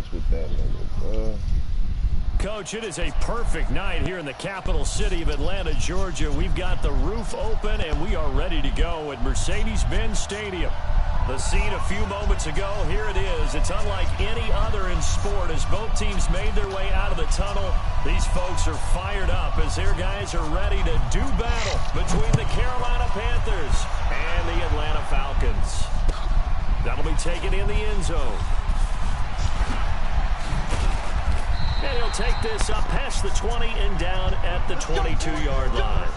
mess with that nigga. Coach, it is a perfect night here in the capital city of Atlanta, Georgia. We've got the roof open, and we are ready to go at Mercedes-Benz Stadium. The scene a few moments ago, here it is. It's unlike any other in sport as both teams made their way out of the tunnel. These folks are fired up as their guys are ready to do battle between the Carolina Panthers and the Atlanta Falcons. That'll be taken in the end zone. And he'll take this up past the 20 and down at the 22-yard line.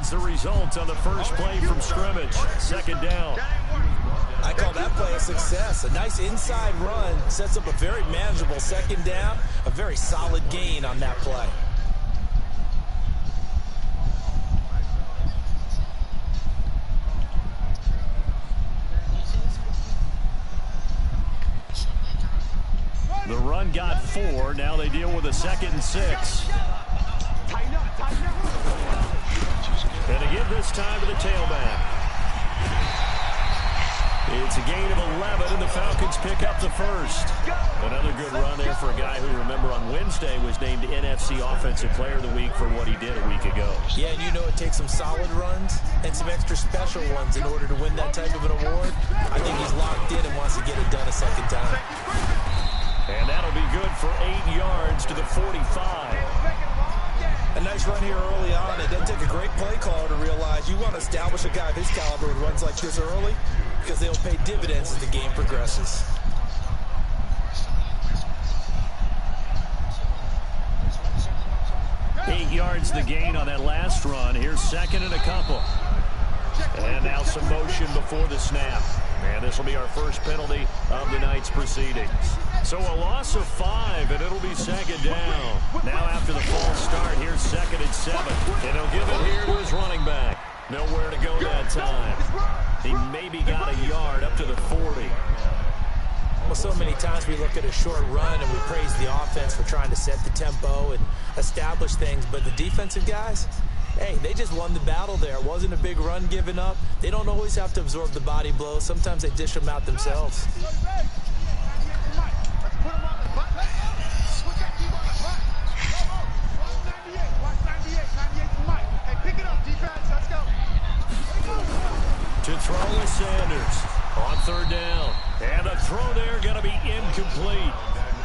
The result on the first play from scrimmage. Second down. I call that play a success. A nice inside run sets up a very manageable second down. A very solid gain on that play. The run got 4. Now they deal with a 2nd and 6. And again this time to the tailback. It's a gain of 11, and the Falcons pick up the first. Another good run there for a guy who, remember, on Wednesday was named NFC Offensive Player of the Week for what he did a week ago. Yeah, and you know it takes some solid runs and some extra special ones in order to win that type of an award. I think he's locked in and wants to get it done a second time. And that'll be good for 8 yards to the 45. A nice run here early on. It doesn't take a great play caller to realize you want to establish a guy of his caliber who runs like this early because they'll pay dividends as the game progresses. Eight yards the gain on that last run. Here's second and a couple. And now some motion before the snap. And this will be our first penalty of the night's proceedings. So a loss of 5, and it'll be second down. Now after the false start, here's 2nd and 7. And he'll give it here to his running back. Nowhere to go that time. He maybe got a yard up to the 40. Well, so many times we look at a short run and we praise the offense for trying to set the tempo and establish things. But the defensive guys, hey, they just won the battle there. It wasn't a big run given up. They don't always have to absorb the body blows. Sometimes they dish them out themselves. To throw is Sanders on 3rd down. And the throw there going to be incomplete.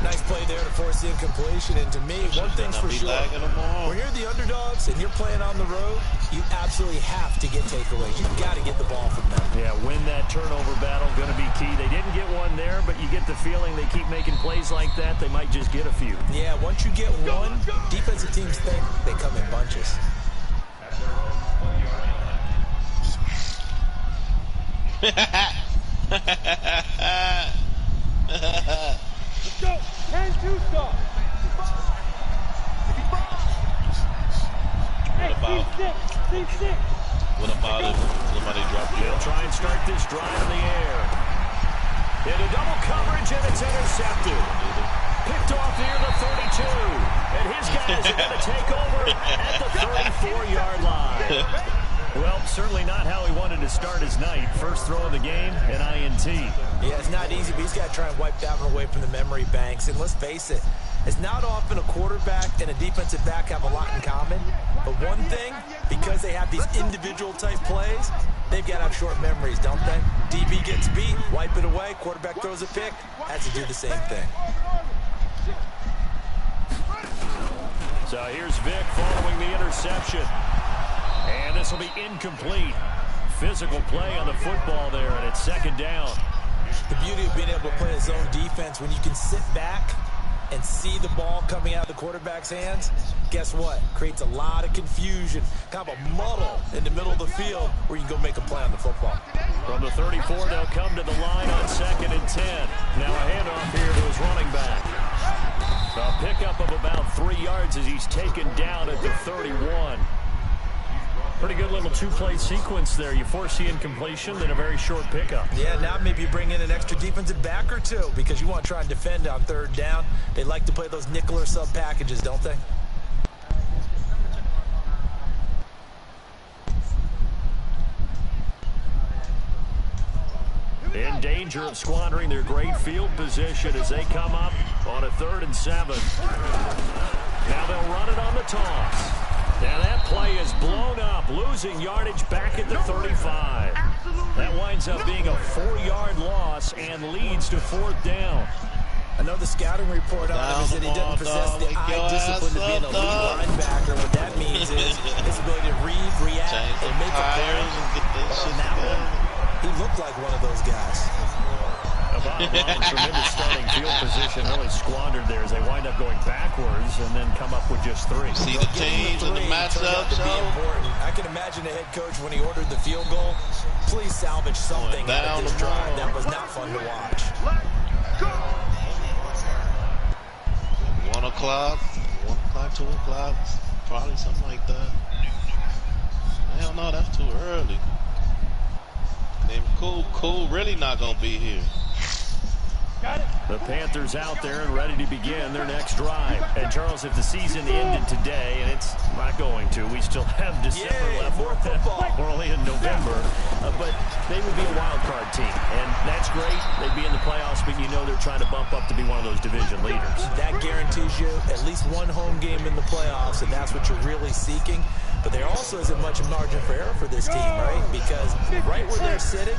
Nice play there to force the incompletion. And to me, one thing's for sure. When you're the underdogs and you're playing on the road, you absolutely have to get takeaways. You've got to get the ball from them. Yeah, win that turnover battle, going to be key. They didn't get one there, but you get the feeling they keep making plays like that, they might just get a few. Yeah, once you get one, defensive teams think they come in bunches. Let's go. 10-2 stop. What about if somebody dropped you? They'll try and start this drive in the air. Into double coverage, and it's intercepted. Picked off near the 32. And his guys are going to take over at the 34-yard line. Well, certainly not how he wanted to start his night. First throw of the game, an INT. Yeah, it's not easy, but he's got to try and wipe that one away from the memory banks. And let's face it, it's not often a quarterback and a defensive back have a lot in common. But one thing, because they have these individual type plays, they've got to have short memories, don't they? DB gets beat, wipe it away, quarterback throws a pick, has to do the same thing. So here's Vic following the interception. And this will be incomplete. Physical play on the football there, and it's second down. The beauty of being able to play a zone defense when you can sit back and see the ball coming out of the quarterback's hands, guess what? Creates a lot of confusion, kind of a muddle in the middle of the field where you can go make a play on the football. From the 34, they'll come to the line on 2nd and 10. Now a handoff here to his running back. A pickup of about 3 yards as he's taken down at the 31. Pretty good little two-play sequence there. You force the incompletion, then a very short pickup. Yeah, now maybe you bring in an extra defensive back or two because you want to try and defend on 3rd down. They like to play those nickel or sub packages, don't they? In danger of squandering their great field position as they come up on a 3rd and 7. Now they'll run it on the toss. Now that play is blown up, losing yardage back at the 35. That winds up being a 4-yard loss and leads to 4th down. I know the scouting report on him is that he doesn't possess the eye discipline to be an elite linebacker. What that means is his ability to read, react, and make a play. But on that one, he looked like one of those guys. Bottom line, tremendous starting field position, really squandered there as they wind up going backwards and then come up with just 3. See the teams and the matchups. I can imagine the head coach when he ordered the field goal. Please salvage something out of this drive. That was not fun to watch. 1 o'clock, 2 o'clock, probably something like that. Hell no, that's too early. And Cool really not gonna be here. The Panthers out there and ready to begin their next drive. And Charles, if the season ended today, and it's not going to, we still have December left. More football. We're only in November, but they would be a wild card team, and that's great. They'd be in the playoffs, but you know they're trying to bump up to be one of those division leaders. That guarantees you at least one home game in the playoffs, and that's what you're really seeking. But there also isn't much margin for error for this team, right? Because right where they're sitting,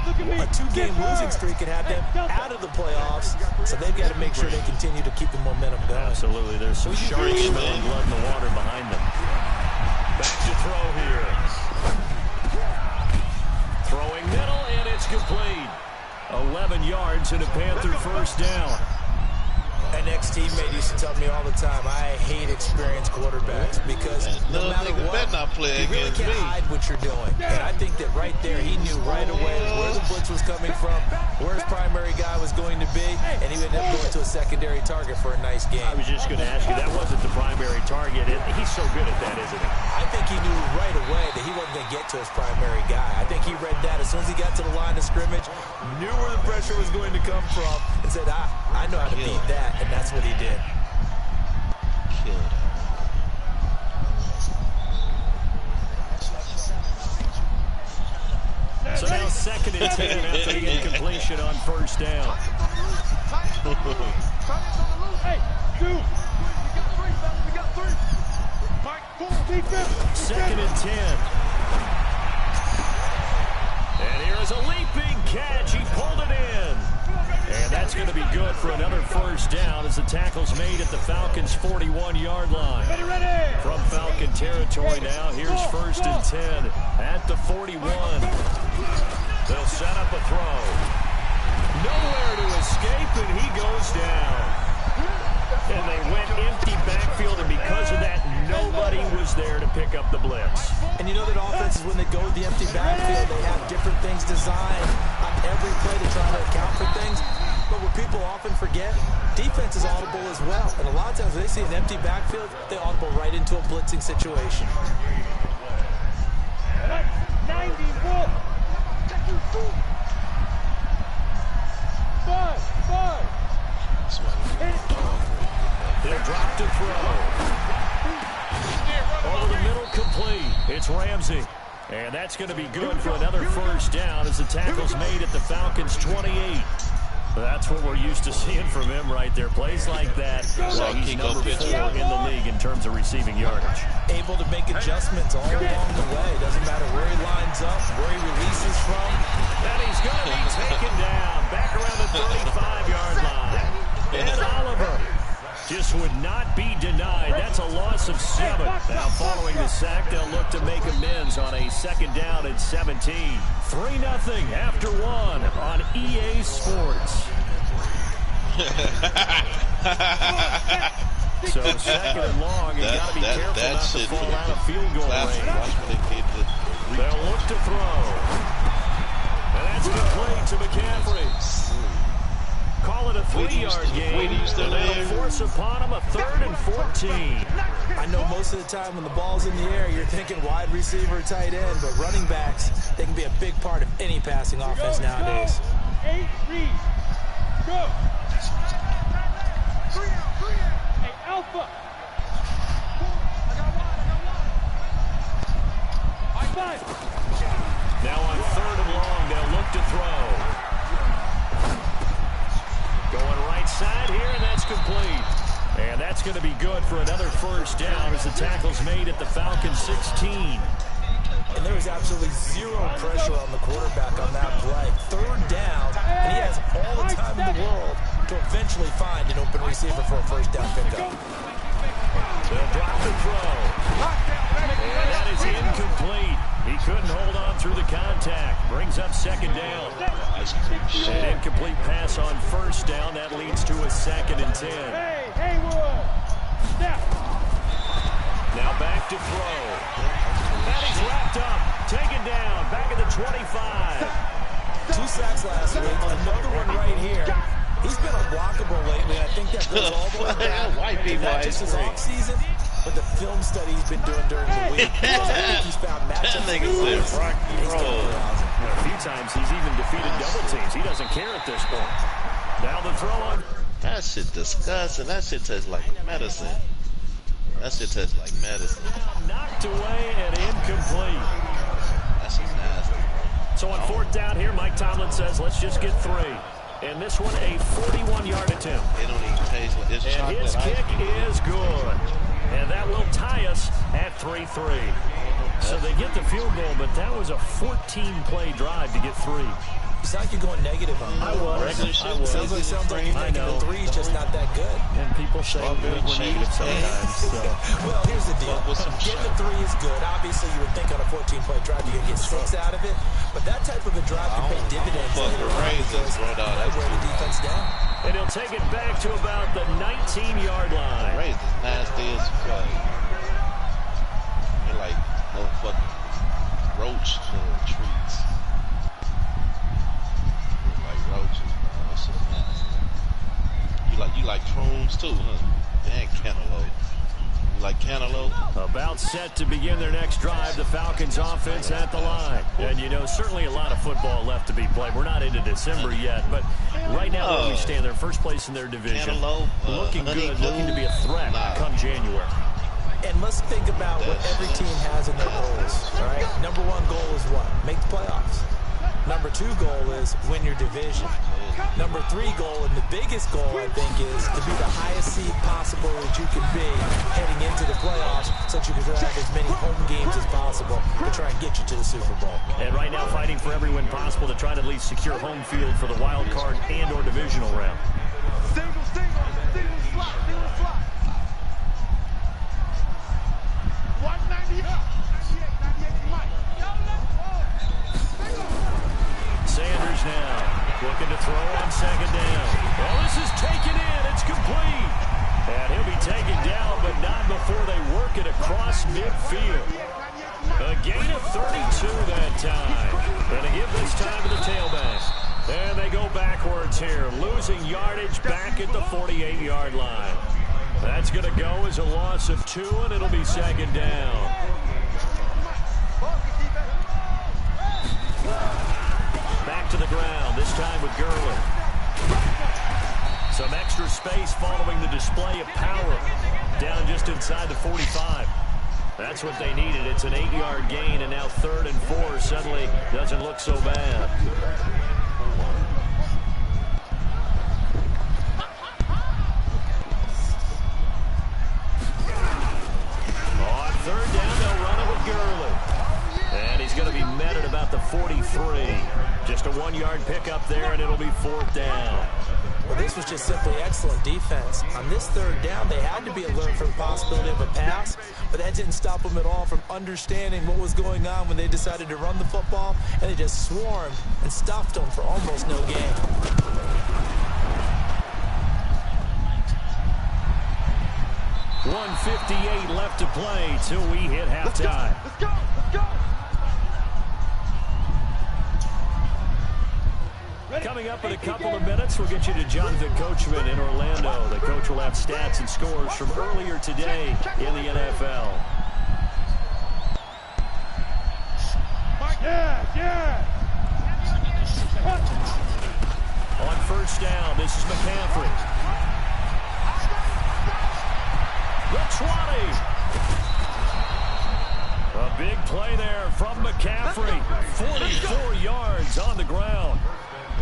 a 2-game losing streak could have them out of the playoffs, so they've got to make sure they continue to keep the momentum going. Absolutely. There's some shark-smelling blood in the water behind them. Back to throw here. Throwing middle, and it's complete. 11 yards and a Panther 1st down. An ex-teammate used to tell me all the time, I hate experienced quarterbacks because no matter what, you really can't hide what you're doing. And I think that right there, he knew right away where the blitz was coming from, where his primary guy was going to be, and he would end up going to a secondary target for a nice game. I was just going to ask you, that wasn't the primary target. He's so good at that, isn't he? I think he knew right away that he wasn't going to get to his primary guy. I think he read that as soon as he got to the line of scrimmage, knew where the pressure was going to come from, and said, I know how to beat that. And that's what he did. So now 2nd and 10 after the incompletion on 1st down. Hey, 2. We got 3. Mike, full defense. 2nd and 10. And here is a leaping catch. He pulled it in. And that's going to be good for another 1st down as the tackle's made at the Falcons' 41-yard line. From Falcon territory now, here's 1st and 10 at the 41. They'll set up a throw. Nowhere to escape, and he goes down. And they went empty backfield, and because of that, nobody was there to pick up the blitz. And you know that offenses, when they go with the empty backfield, they have different things designed on every play to try to account for things. But what people often forget, defense is audible as well. And a lot of times when they see an empty backfield, they audible right into a blitzing situation. 94. 5. They'll drop to throw. Over the middle, complete. It's Ramsey. And that's going to be good for another 1st down as the tackle's made at the Falcons' 28. That's what we're used to seeing from him right there. Plays like that. Well, he's number 4 in the league in terms of receiving yardage. Able to make adjustments all along the way. Doesn't matter where he lines up, where he releases from. And he's going to be taken down. Back around the 35-yard line. And Oliver just would not be denied. That's a loss of 7. Now following the sack, they'll look to make amends on a 2nd down and 17. 3-0 after 1 on EA Sports. So second and long, you got to be careful not to fall out of field goal range. They'll look to throw. And that's complete to McCaffrey. Call it a 3-yard gain. And that'll force upon him a 3rd and 14. I know most of the time when the ball's in the air, you're thinking wide receiver, tight end, but running backs, they can be a big part of any passing offense nowadays. 8 read. Go. Hey, Alpha. Five. Now on 3rd and long, they'll look to throw. Going right side here, and that's complete. And that's going to be good for another first down as the tackle's made at the Falcons 16. And there was absolutely zero pressure on the quarterback on that play. 3rd down, and he has all the time in the world to eventually find an open receiver for a first down pickup. They'll drop the throw. And that is incomplete. He couldn't hold on through the contact. Brings up 2nd down. An incomplete pass on 1st down. That leads to a 2nd and 10. Hey, Haywood. Step. Now back to throw. That is wrapped up. Taken down. Back at the 25. 2 sacks last week. Another one right here. He's been unblockable lately. I think that goes all the way back. Not just his offseason, but the film study he's been doing during the week. I think he's found matchups. A few times he's even defeated double teams. He doesn't care at this point. Now the throw on. That shit disgusting. That shit tastes like medicine. That shit tastes like medicine. Knocked away and incomplete. That shit's nasty. So on 4th down here, Mike Tomlin says, let's just get 3. And this one, a 41-yard attempt. It don't even taste like it's chocolate. And his kick is good. And that will tie us at 3-3. So they get the field goal, but that was a 14-play drive to get 3. It's like you're going negative on him. I was. Sounds like you're thinking the 3 is just not that good. And people say we're negative sometimes. So. Well, here's the deal. Getting the 3 is good. Obviously, you would think on a 14-play drive you're going to get 6 out of it. But that type of a drive can pay dividends later on because they wear the defense down. And he'll take it back to about the 19-yard line. Raisins nasty as fuck. They're like motherfucking roach treats. Like roaches, bro. That's just nasty. You like prunes too, huh? And cantaloupe. You like cantaloupe? About set to begin their next drive, the Falcons offense at the line. And you know, certainly a lot of football left to be played. We're not into December yet, but right now where we stand, they're first place in their division. Looking good, looking to be a threat come January. And let's think about what every team has in their goals, all right? Number 1 goal is what? Make the playoffs. Number 2 goal is win your division. Number 3 goal, and the biggest goal, I think, is to be the highest seed possible that you can be heading into the playoffs so that you can have as many home games as possible to try and get you to the Super Bowl. And right now fighting for every win possible to try to at least secure home field for the wild card and or divisional round. Single slot. 190 up. 98 Mike. Sanders now looking to throw on 2nd down. Well, this is taken in. It's complete. And he'll be taken down, but not before they work it across midfield. A gain of 32 that time. And to give this time to the tailback. And they go backwards here, losing yardage back at the 48-yard line. That's going to go as a loss of 2, and it'll be 2nd down. Back to the ground, this time with Gurley. Some extra space following the display of power. Down just inside the 45. That's what they needed. It's an 8-yard gain, and now 3rd and 4 suddenly doesn't look so bad. On 3rd down, they'll run it with Gurley. And he's going to be met at about the 43. Just a 1-yard pickup there, and it'll be 4th down. Well, this was just simply excellent defense. On this 3rd down, they had to be alert for the possibility of a pass, but that didn't stop them at all from understanding what was going on when they decided to run the football, and they just swarmed and stuffed them for almost no gain. 1:58 left to play till we hit halftime. Let's go. Let's go. Coming up in a couple of minutes, we'll get you to Jonathan Coachman in Orlando. The coach will have stats and scores from earlier today in the NFL. Yeah. On first down, this is McCaffrey. The 20. A big play there from McCaffrey. 44 yards on the ground.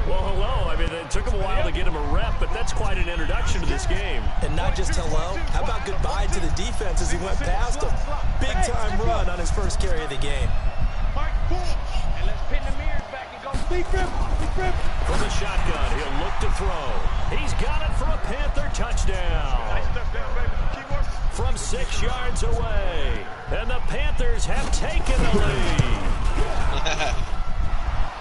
Well, hello. I mean, it took him a while to get him a rep, but that's quite an introduction to this game. And not just hello. How about goodbye to the defense as he went past him? Big-time run on his first carry of the game. And let's pin the mirrors back and go. Deep rip. From the shotgun, he'll look to throw. He's got it for a Panther touchdown. From 6 yards away. And the Panthers have taken the lead.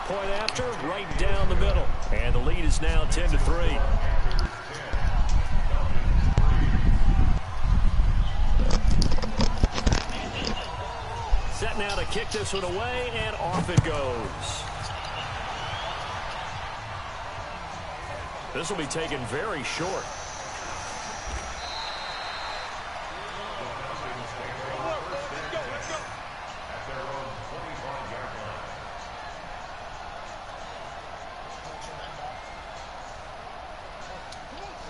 Point after, right down the middle. And the lead is now 10-3. Set now to kick this one away, and off it goes. This will be taken very short.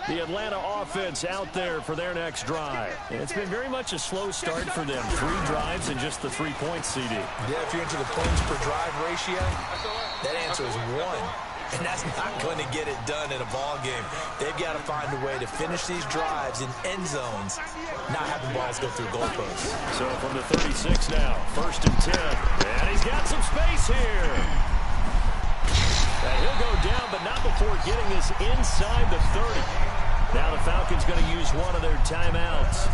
The Atlanta offense out there for their next drive. And it's been very much a slow start for them. 3 drives and just the 3 points, CD. Yeah, if you're into the points per drive ratio, that answer is 1. And that's not going to get it done in a ball game. They've got to find a way to finish these drives in end zones, not having balls go through goalposts. So from the 36 now, 1st and 10. And he's got some space here. And he'll go down, but not before getting this inside the 30. Now the Falcons going to use one of their timeouts,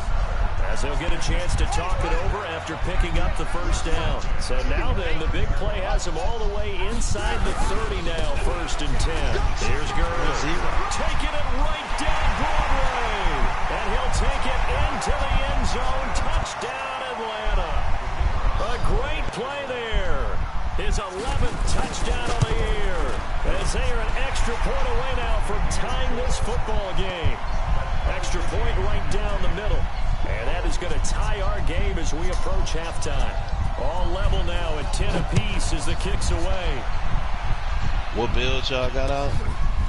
as they'll get a chance to talk it over after picking up the first down. So now then, the big play has him all the way inside the 30 now, 1st and 10. Here's Gurley, taking it right down Broadway. And he'll take it into the end zone. Touchdown, Atlanta. A great play there. His 11th touchdown of the year, as they are an extra point away now from tying this football game. Extra point right down the middle. And that is going to tie our game as we approach halftime. All level now at 10 apiece as the kick's away. What build y'all got out?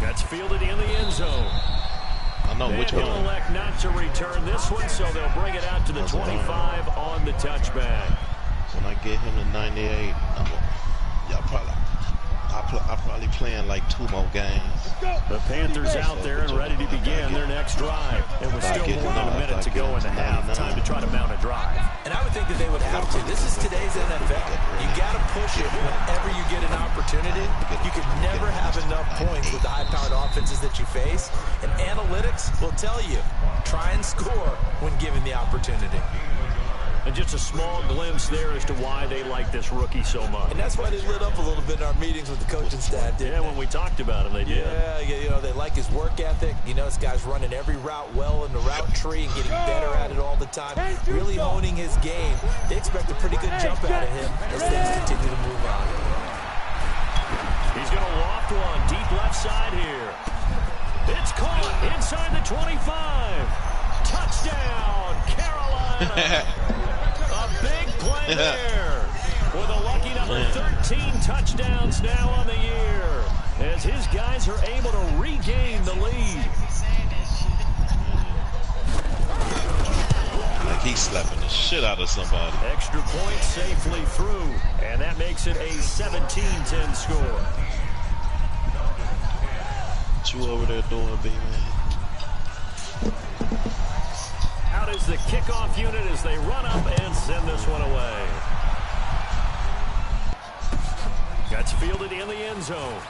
That's fielded in the end zone. I know which one. He'll elect not to return this one, so they'll bring it out to the 25 on the touchback. When I get him to 98, I'll probably playing like 2 more games. The Panthers out there and ready to begin their next drive. And with still more than a minute to go in the half, time to try to mount a drive. And I would think that they would have to. This is today's NFL. You got to push it whenever you get an opportunity. You could never have enough points with the high-powered offenses that you face. And analytics will tell you, try and score when given the opportunity. And just a small glimpse there as to why they like this rookie so much. And that's why they lit up a little bit in our meetings with the coaching staff, didn't they? When we talked about him, they did. Yeah, you know, they like his work ethic. You know, this guy's running every route well in the route tree and getting better at it all the time. Really honing his game. They expect a pretty good jump out of him as things continue to move on. He's going to loft one deep left side here. It's caught inside the 25. Touchdown, Carolina. A big play there with a lucky number 13 touchdowns now on the year as his guys are able to regain the lead. Like he's slapping the shit out of somebody. Extra point safely through, and that makes it a 17-10 score. What you over there doing, B-Man? Out is the kickoff unit as they run up and send this one away. That's fielded in the end zone.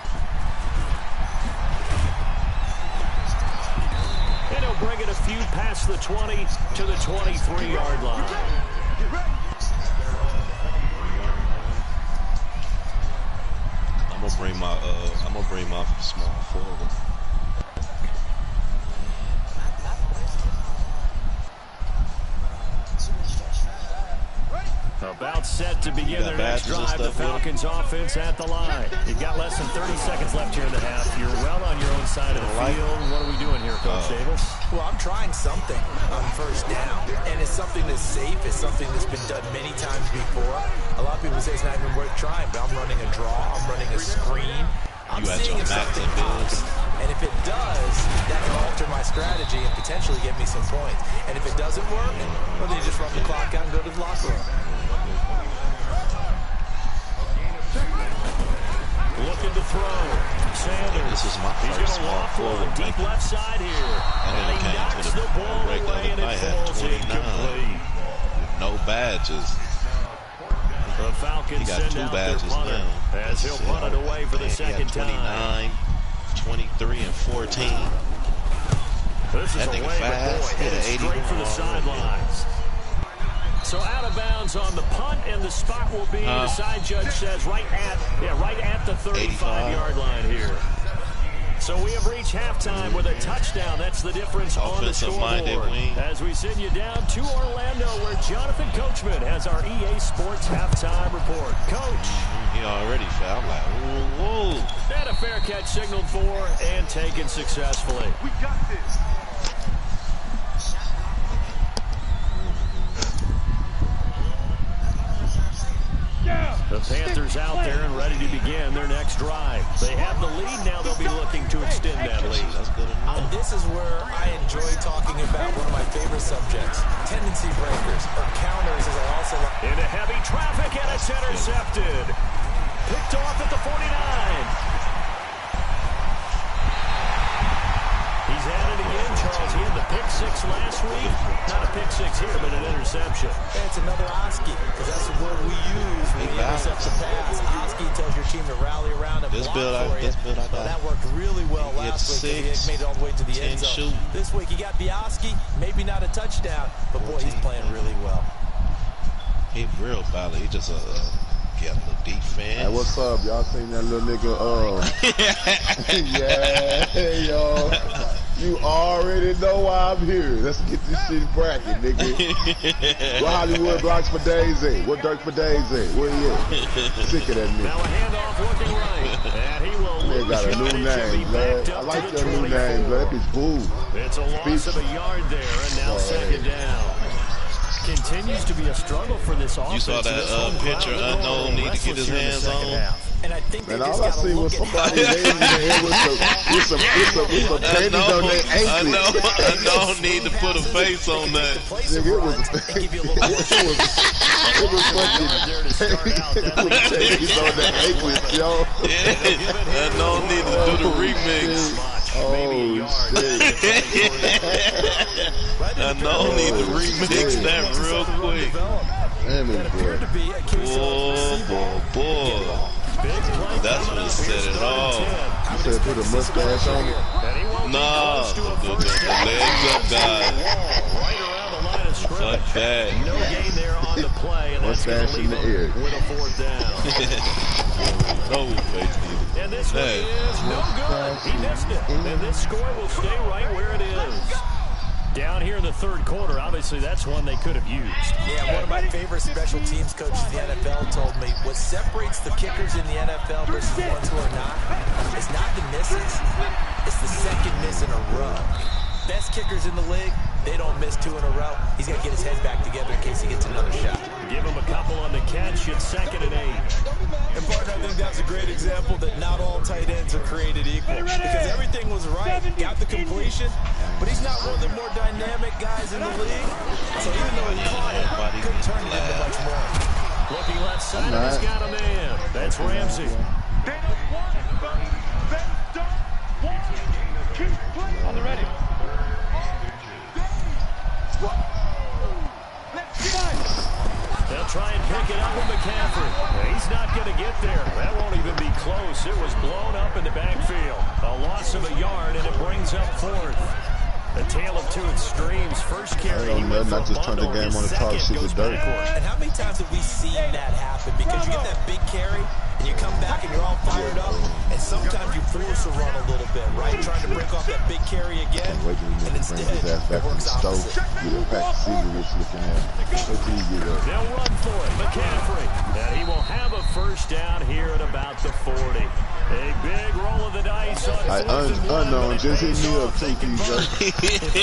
And he'll bring it a few past the 20 to the 23-yard line. I'm gonna bring my small forward. About set to begin their next drive. The Falcons offense at the line. You've got less than 30 seconds left here in the half. You're well on your own side of the field. What are we doing here, Coach Davis? Well, I'm trying something on first down, and it's something that's safe. It's something that's been done many times before. A lot of people say it's not even worth trying, but I'm running a draw. I'm running a screen. I'm seeing if something pops. And if it does, that can alter my strategy and potentially get me some points. And if it doesn't work, well, then you just run the clock out and go to the locker room. Looking to throw. Sanders. This is my He's first going to walk forward. deep left side here. And he knocks the ball away, and it falls incomplete. No badges. The Falcons He got send 2 out badges their punter now. as he'll punt it away for the second time. 29, 23, and 14. This is That a nigga way, fast. but boy, headed straight for the sidelines. So out of bounds on the punt, and the spot will be, the side judge says, right at the 35-yard line here. So we have reached halftime with a touchdown. That's the difference on the scoreboard. As we send you down to Orlando, where Jonathan Coachman has our EA Sports halftime report. Coach. He already fell. I'm like, whoa. And a fair catch signaled for and taken successfully. We got this. The Panthers out there and ready to begin their next drive. They have the lead. Now they'll be looking to extend that lead. That's good enough. And this is where I enjoy talking about one of my favorite subjects, tendency breakers, or counters, as I also like. Into heavy traffic, and it's intercepted. Picked off at the 49. He's at it again, Charles. He had the pick 6 last week. Not a pick 6 here, but an interception. And it's another Oski, because that's the word we use when you intercept a pass. Oski tells your team to rally around and block for you. Well, that worked really well last week. He made it all the way to the end zone. This week he got the Oski, maybe not a touchdown, but boy, he's playing really well. He real valid. He just get a little defense. Hey, what's up? Y'all seen that little nigga? Yeah, yo. You already know why I'm here. Let's get this shit bracket, nigga. What Hollywood blocks for days at? What Dirk for days at? Where he at? Sick of that nigga. Now a handoff looking right. And he will lose. Got a new name, blood. I like your new name, blood. That bitch boo. It's a loss of a yard there, and now second down. Continues to be a struggle for this offense. You saw that picture Unknown need to get his hands on? And I think man, all I see was somebody laying in the head with some panties on their ankles. Unknown need to put a face on that. Nigga, it was fucking panties on their ankles, yo. Yeah, Unknown need to do the remix. Oh, shit. Unknown need to remix that real quick. Damn it, boy. That's what set it off. You said put a mustache on it? Nah, the legs up, guys. Fuck that. No gain there on the play, and that's going to leave him with a 4th down. No face neither. And this one is no good. He missed it. And this score will stay right where it is. Down here in the 3rd quarter, obviously that's one they could have used. Yeah, one of my favorite special teams coaches in the NFL told me what separates the kickers in the NFL versus the ones who are not is not the misses. It's the second miss in a row. Best kickers in the league, they don't miss 2 in a row. He's got to get his head back together in case he gets another shot. Give him a couple on the catch. It's 2nd and 8. And partner, I think that's a great example that not all tight ends are created equal. Because everything was right, got the completion, but he's not one of the more dynamic guys in the league. So even though he caught it, couldn't turn it into much more. Looking left side, and he's got a man. That's Ramsey. On the ready. They'll try and pick it up with McCaffrey. He's not going to get there. That won't even be close. It was blown up in the backfield. A loss of a yard, and it brings up 4th. A tale of 2 extremes. First carry, he went for a just turned the game on the talk shit with Dirk. And how many times have we seen that happen? Because you get that big carry, and you come back and you're all fired up, and sometimes you force a run a little bit, right? Trying to break off that big carry again, and instead it works opposite. Get it back to cigarettes looking at. They'll run for it. first down here at about the 40. A big roll of the dice on unknown just hit me up too, At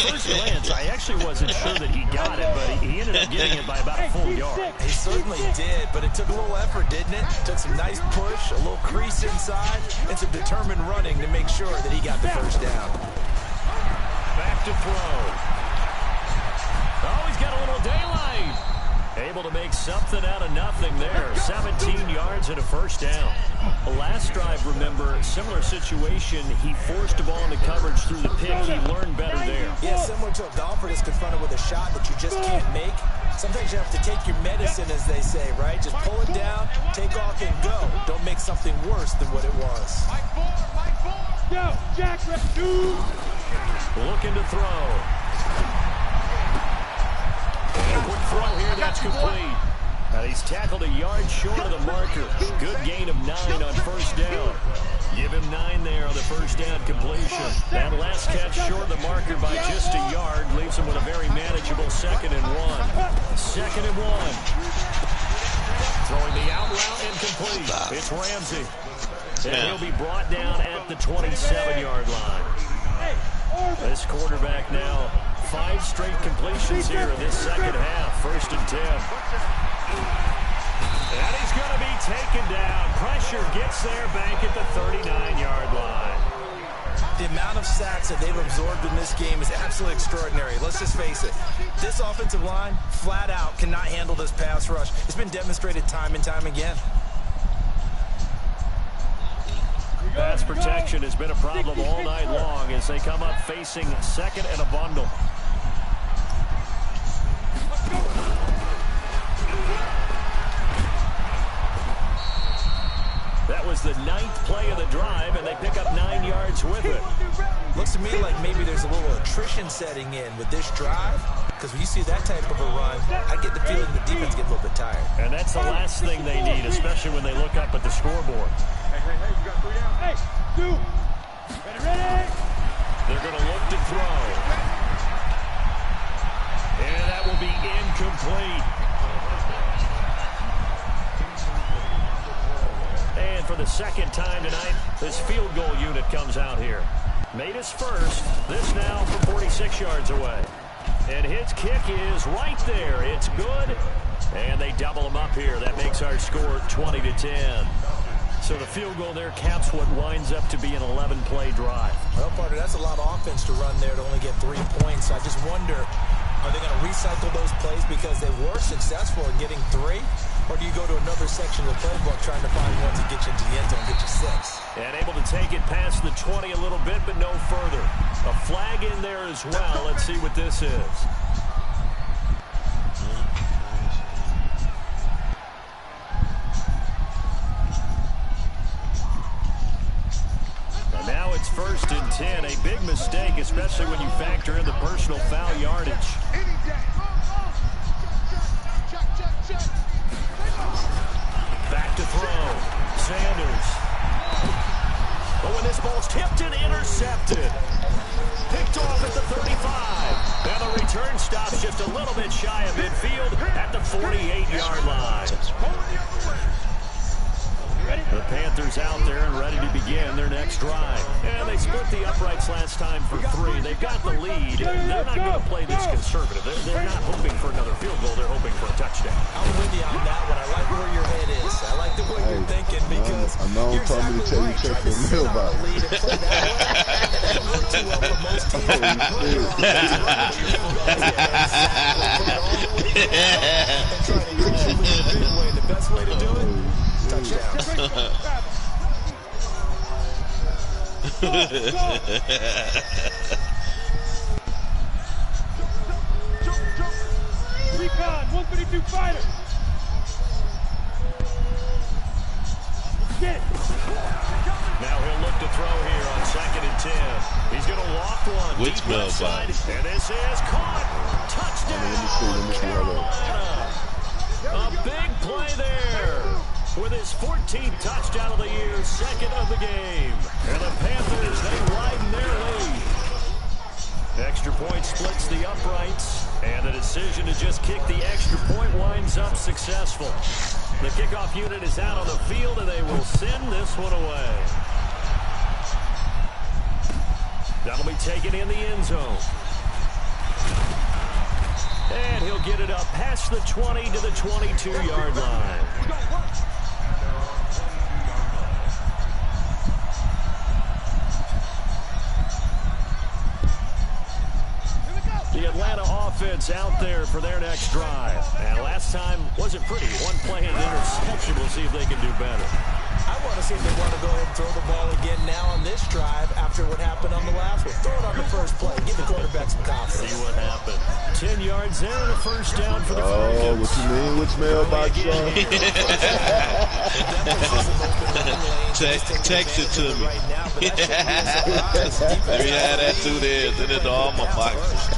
first glance, I actually wasn't sure that he got it, but he ended up getting it by about a full yard. He certainly did, but it took a little effort, didn't it? Took some nice push, a little crease inside, and some determined running to make sure that he got the first down. Back to throw. Oh, he's got a little daylight. Able to make something out of nothing there. 17 yards and a first down. The last drive, remember, similar situation. He forced the ball into coverage through the pick. He learned better there. Yeah, similar to a golfer that's confronted with a shot that you just can't make. Sometimes you have to take your medicine, as they say, right? Just pull it down, take off, and go. Don't make something worse than what it was. Yo, Jack, dude. Looking to throw. A quick throw here, that's complete. He's tackled a yard short of the marker. Good gain of 9 on first down. Give him 9 there on the first down completion. That last catch short of the marker by just a yard leaves him with a very manageable 2nd and 1. 2nd and 1. Throwing the out route incomplete. It's Ramsey. And he'll be brought down at the 27-yard line. This quarterback now 5 straight completions here in this second half. 1st and 10. And he's going to be taken down. Pressure gets there back at the 39-yard line. The amount of sacks that they've absorbed in this game is absolutely extraordinary. Let's just face it. This offensive line, flat out, cannot handle this pass rush. It's been demonstrated time and time again. Pass protection has been a problem all night long as they come up facing 2nd and a bundle. That was the 9th play of the drive, and they pick up 9 yards with it. Looks to me like maybe there's a little attrition setting in with this drive, because when you see that type of a run, I get the feeling the defense gets a little bit tired. And that's the last thing they need, especially when they look up at the scoreboard. Hey, you got 3 down. Hey, 2. Ready. They're going to look to throw. And that will be incomplete. And for the 2nd time tonight, this field goal unit comes out here. Made his first. This now from 46 yards away. And his kick is right there. It's good. And they double him up here. That makes our score 20-10. So the field goal there caps what winds up to be an 11-play drive. Well, partner, that's a lot of offense to run there to only get 3 points. I just wonder, are they going to recycle those plays because they were successful in getting 3? Or do you go to another section of the playbook trying to find one to get you into the end zone and get you 6? And able to take it past the 20 a little bit, but no further. A flag in there as well. Let's see what this is. And now it's 1st and 10. A big mistake, especially when you factor in the personal foul yardage. Back to throw. Sanders. But when this ball's tipped and intercepted. Picked off at the 35. And the return stops just a little bit shy of midfield at the 48-yard line. The Panthers out there and ready to begin their next drive. And they split the uprights last time for 3. They've got the lead. They're not going to play this conservative. They're not hoping for another field goal. They're hoping for a touchdown. I'm with you on that one. I like where your head is. I like the way you're thinking because I know I'm told me to tell you check your mailbox. That worked too well for most teams. The best way to do it, touchdown. Recon, 132 fighter. Get. Now he'll look to throw here on 2nd and 10. He's going to walk one. Which deep left side. And this is caught. Touchdown. Let me see. Carolina. A big play there. With his 14th touchdown of the year, 2nd of the game. And the Panthers, they widen their lead. Extra point splits the uprights. And the decision to just kick the extra point winds up successful. The kickoff unit is out on the field, and they will send this one away. That'll be taken in the end zone. And he'll get it up past the 20 to the 22-yard line. The Atlanta offense out there for their next drive. And last time wasn't pretty. One play and an interception. We'll see if they can do better. I want to see if they want to go ahead and throw the ball again now on this drive after what happened on the last one. Throw it on the first play. Give the quarterback some confidence. See what happened. 10 yards there and a first down for the Falcons. Oh, what you mean? Which mailbox, Sean? Text it to me. We had that too there. Then into all my boxes.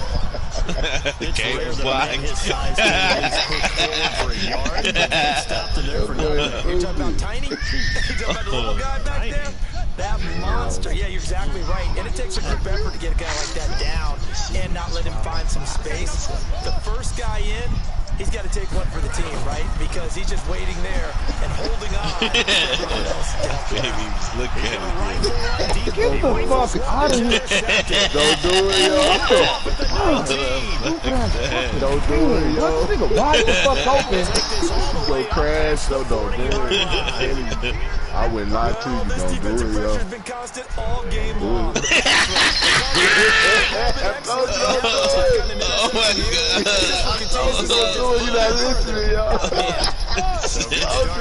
The game was wide. You're talking about Tiny? You're talking about the little guy back there? That monster. Yeah, you're exactly right. And it takes a group effort to get a guy like that down and not let him find some space. The first guy in, he's got to take one for the team, right? Because he's just waiting there and holding on. Baby, look at him. Get the fuck out of here. Don't do it, yo. Don't do it, yo. Nigga, wide the fuck open. Go crash, so don't do it. I wouldn't lie to you, don't do it, yo. Been constant all game long. Oh my God. Don't do it, you're not listening, yo.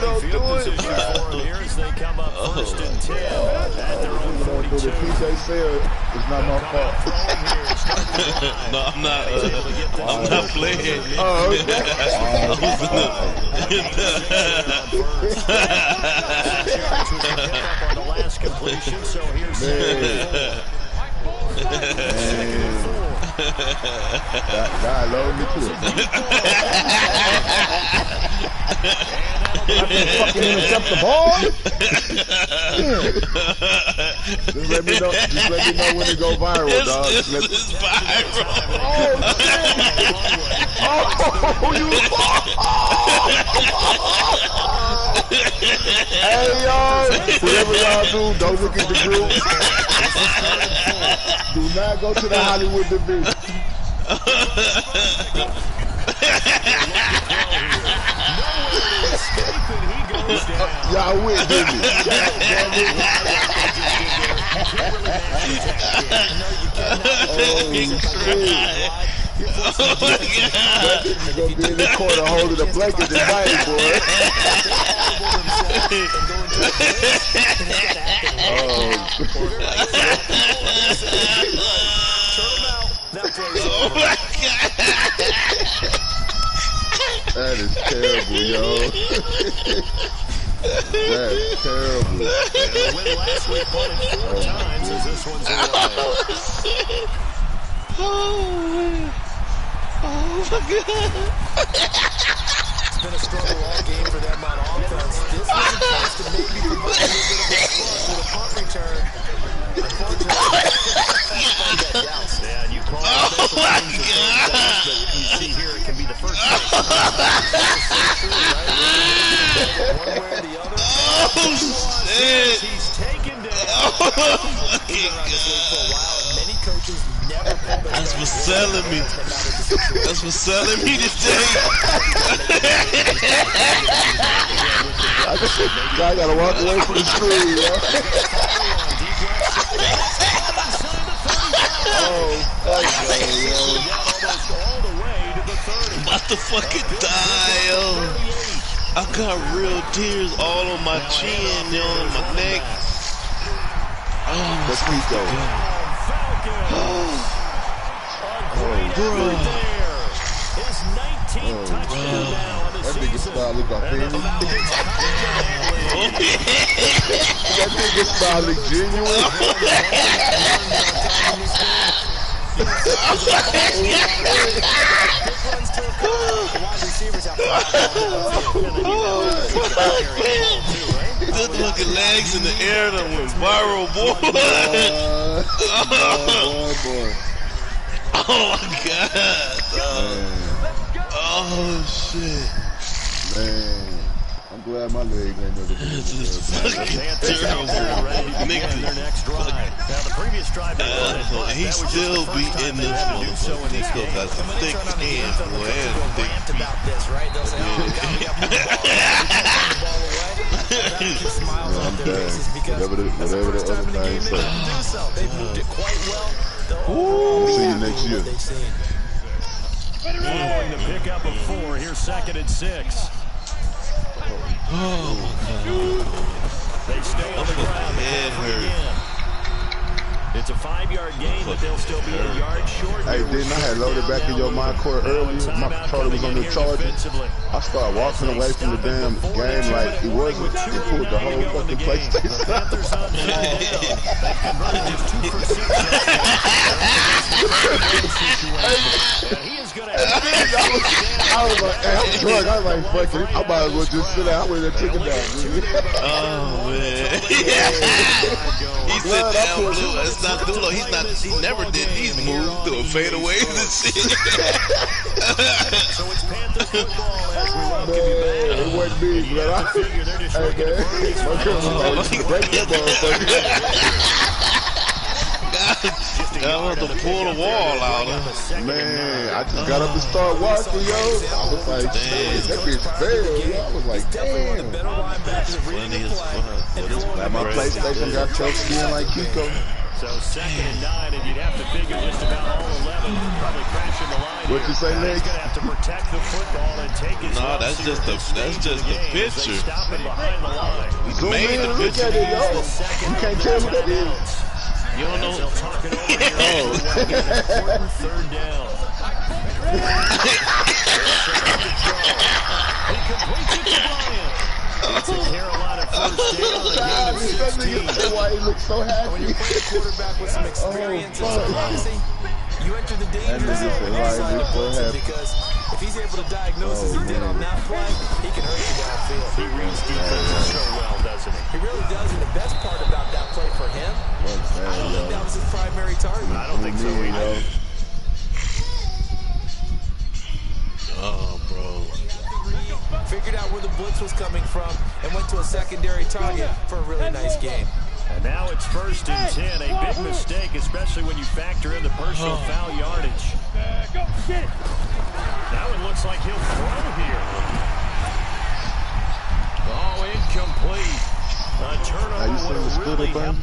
Don't do it. Here as they come up first and 10 at their own 42. The PJ said it's not my fault. No, I'm not playing. Oh, okay. On the last completion, so here's God, load me to it. I can fucking intercept the ball. Just let me know when it go viral, dog. It's viral. Hey, y'all, whatever y'all do, don't look at the group. Do not go to the Hollywood division. Y'all win, didn't you? Oh my God. You're going to be in the corner holding a blanket tonight, boy. Oh my God. That is terrible, yo. That's terrible. the win last week, won it 4 times as this one's away. Oh my God. It's been a struggle all game for them on offense. This was a chance to maybe provide a little bit of a spark with a punt return. Unfortunately, Yeah, and you call it Oh my God. but you see here it can be the first one way or the other. Oh shit. He's taken down. Oh my God. many coaches never pull their That's for selling me. That's for selling me today. I gotta walk away from the screen, yo. Oh, fuck, yo. I'm about to fucking die, yo. I got real tears all on my chin, yo, on my neck. Oh, Let's keep going. Bro. His 19th touchdown now on the That nigga season. style look authentic. That nigga style look genuine. Just looking legs in the air that went viral, boy. Boy. Oh my God. Oh shit. Man. I'm glad my legs ain't never been This is fucking Panthers terrible. ready to begin their next drive. Now, the previous drive they won it, but He that was still just the be first time in they this had to do so in motherfucker. He this still game. got some thick hands, boy, and thick Rant feet. about this, right? They'll say, "Oh, God, we got to move the ball. We can't turn the ball away." That keeps smiles on their faces because that's the first time in the game they had to do so. They've moved it quite well. We'll see you next year. They've seen. Following the pickup of 4, here's 2nd and 6. Oh my God. They stay on the ground. Head hurt. It's a 5-yard gain, but they'll still be a yard short. Hey, didn't I had loaded back in your mind court earlier? My controller was on the charger. I started walking away from the damn game like it wasn't. It pulled the whole fucking PlayStation out. I was like, hey, I'm drunk. I was like, fuck it. I might as well just sit down. I went and took it down. Oh man. He said down blue. It's not Dulo. He never did these moves to a fadeaways and shit. So it's Panther football as we welcome you back. It wasn't me, but I Figure they're just hey, looking to man. burn these Break that motherfucker. I want to pull the wall out. Man, I just got up and started walking, yo. I was like, shit, that bitch failed, yo. I was like, damn. Funny as fuck. Like my PlayStation got tough skin like Kiko. So 2nd and 9, and you'd have to figure just about all 11 probably crashing the line. What you say, Nick? He's gonna have to protect the football and take his. No, that's just the picture. Stop him behind the line. Zoom made in the and look at it, yo. You can't tell me that is. You don't know. They'll talk it over here. Important 3rd down. He completes it to Bryant. It's a Carolina first down. That nigga say why he looks so happy. When you're playing a quarterback with some experience and some moxie, you enter the danger zone when you decide to blitz him because if he's able to diagnose as he did on that play, he can hurt you downfield. He reads defenses so well, doesn't he? He really does, and the best part about that play for him, I don't think that was his primary target. I don't think so either. Oh, bro. Figured out where the blitz was coming from and went to a secondary target for a really nice game. And now it's 1st and 10. A big mistake, especially when you factor in the personal foul yardage. That one looks like he'll throw here. Oh, incomplete. A turnover would really help.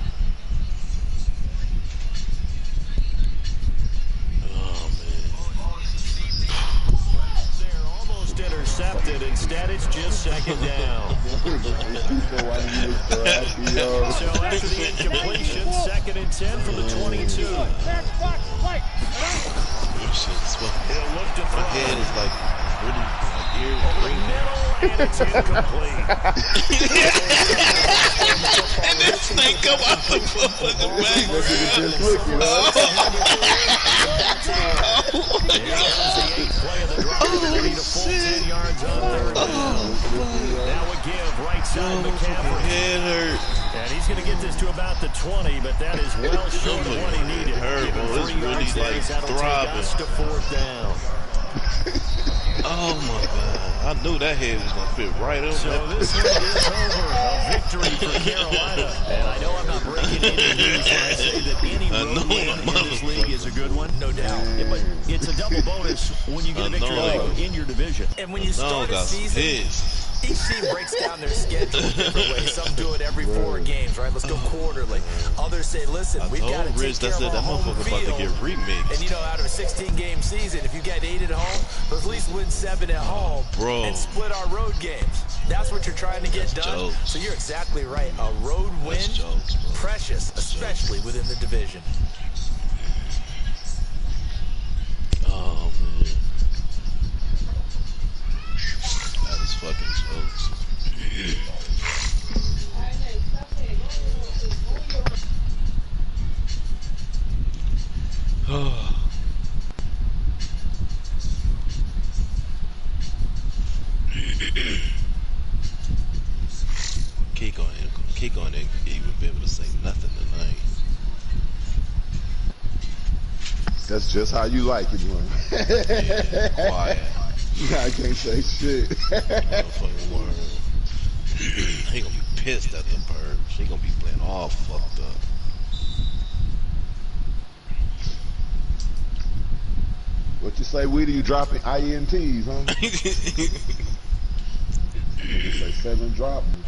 Intercepted. Instead, it's just 2nd down. So after the incompletion, 2nd and 10 from the 22. He'll look to throw. My head is like really ears Over the middle, and it's incomplete. and this thing come out the fucking Shit. Now a give right side McCaffrey. Head hurt. And he's going to get this to about the 20, but that is well short of what he needed. Hurt, Given bro. It's 3 really yards like there, that'll take throbbing. us to 4th down. Oh my God. I knew that head was going to fit right up. So this one is over. A victory for Carolina. And I know I'm not breaking any news when I say that any road win in this league is a good one. No doubt. But it's a double bonus when you get a victory in your division. And when you start a season, each team breaks down their schedule in different ways. Some do it every 4 games, right? Let's go quarterly. Others say, listen, we've got to take care of our home field. And, you know, out of a 16-game season, if you get 8 at home, let's at least win 7 at home and split our road games. That's what you're trying to get done. So you're exactly right. A road win, precious, especially within the division. Oh, man. That is fucking jokes. Kick on it, even be able to say nothing tonight. That's just how you like it, man. Yeah, quiet. I can't say shit. Motherfucking word. pissed at the bird. She gonna be playing all fucked up. What you say, Weedy? You dropping INTs, huh? Nigga say 7 dropping.